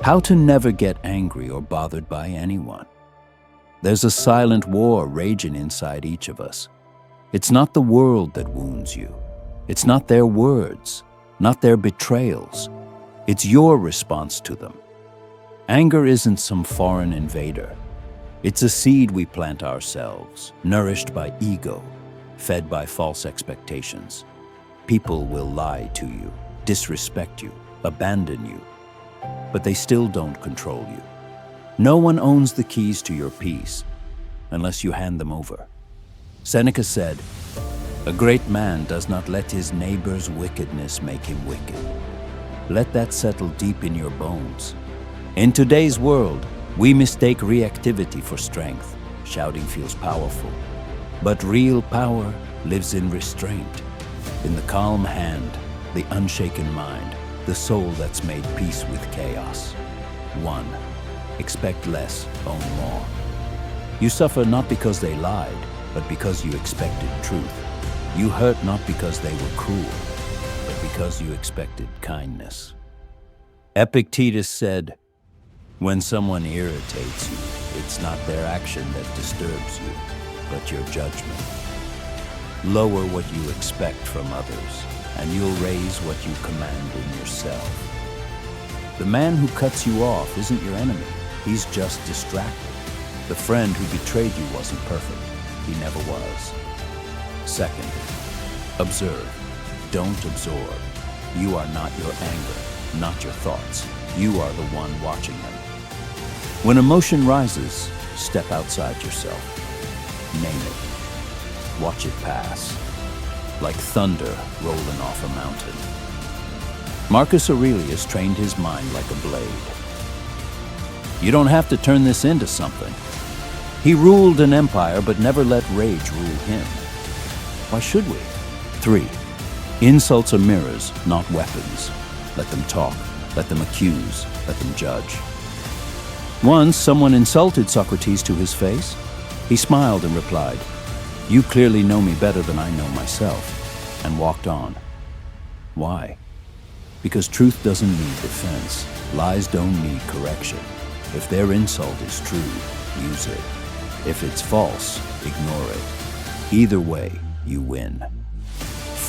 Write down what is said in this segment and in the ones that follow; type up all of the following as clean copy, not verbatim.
How to never get angry or bothered by anyone. There's a silent war raging inside each of us. It's not the world that wounds you. It's not their words, not their betrayals. It's your response to them. Anger isn't some foreign invader. It's a seed we plant ourselves, nourished by ego, fed by false expectations. People will lie to you, disrespect you, abandon you, but they still don't control you. No one owns the keys to your peace unless you hand them over. Seneca said, "A great man does not let his neighbor's wickedness make him wicked." Let that settle deep in your bones. In today's world, we mistake reactivity for strength. Shouting feels powerful. But real power lives in restraint, in the calm hand, the unshaken mind, the soul that's made peace with chaos. 1. Expect less, own more. You suffer not because they lied, but because you expected truth. You hurt not because they were cruel, but because you expected kindness. Epictetus said, "When someone irritates you, it's not their action that disturbs you, but your judgment." Lower what you expect from others, and you'll raise what you command in yourself. The man who cuts you off isn't your enemy. He's just distracted. The friend who betrayed you wasn't perfect. He never was. Second, observe. Don't absorb. You are not your anger, not your thoughts. You are the one watching them. When emotion rises, step outside yourself. Name it. Watch it pass, like thunder rolling off a mountain. Marcus Aurelius trained his mind like a blade. You don't have to turn this into something. He ruled an empire, but never let rage rule him. Why should we? 3. Insults are mirrors, not weapons. Let them talk, let them accuse, let them judge. Once, someone insulted Socrates to his face. He smiled and replied, "You clearly know me better than I know myself," and walked on. Why? Because truth doesn't need defense. Lies don't need correction. If their insult is true, use it. If it's false, ignore it. Either way, you win.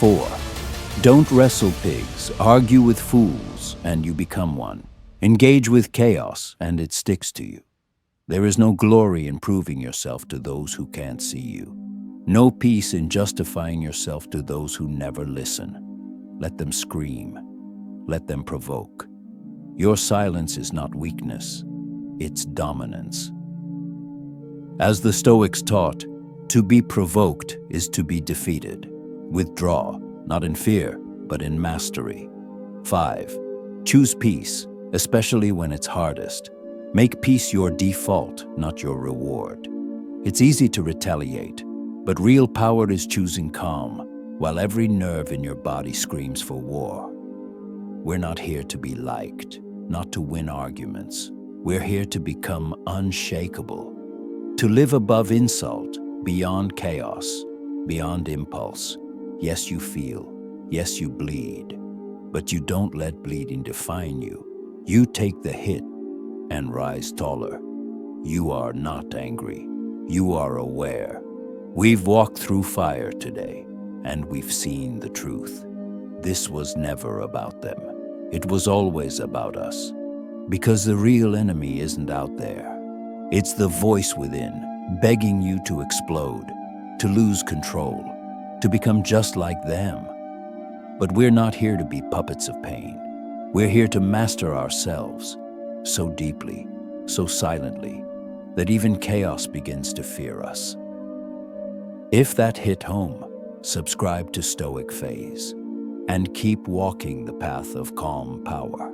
4. Don't wrestle pigs. Argue with fools, and you become one. Engage with chaos, and it sticks to you. There is no glory in proving yourself to those who can't see you. No peace in justifying yourself to those who never listen. Let them scream. Let them provoke. Your silence is not weakness. It's dominance. As the Stoics taught, to be provoked is to be defeated. Withdraw, not in fear, but in mastery. 5. Choose peace, especially when it's hardest. Make peace your default, not your reward. It's easy to retaliate, but real power is choosing calm, while every nerve in your body screams for war. We're not here to be liked, not to win arguments. We're here to become unshakable, to live above insult, beyond chaos, beyond impulse. Yes, you feel. Yes, you bleed. But you don't let bleeding define you. You take the hit and rise taller. You are not angry. You are aware. We've walked through fire today, and we've seen the truth. This was never about them. It was always about us. Because the real enemy isn't out there. It's the voice within, begging you to explode, to lose control, to become just like them. But we're not here to be puppets of pain. We're here to master ourselves so deeply, so silently, that even chaos begins to fear us. If that hit home, subscribe to Stoic Phase and keep walking the path of calm power.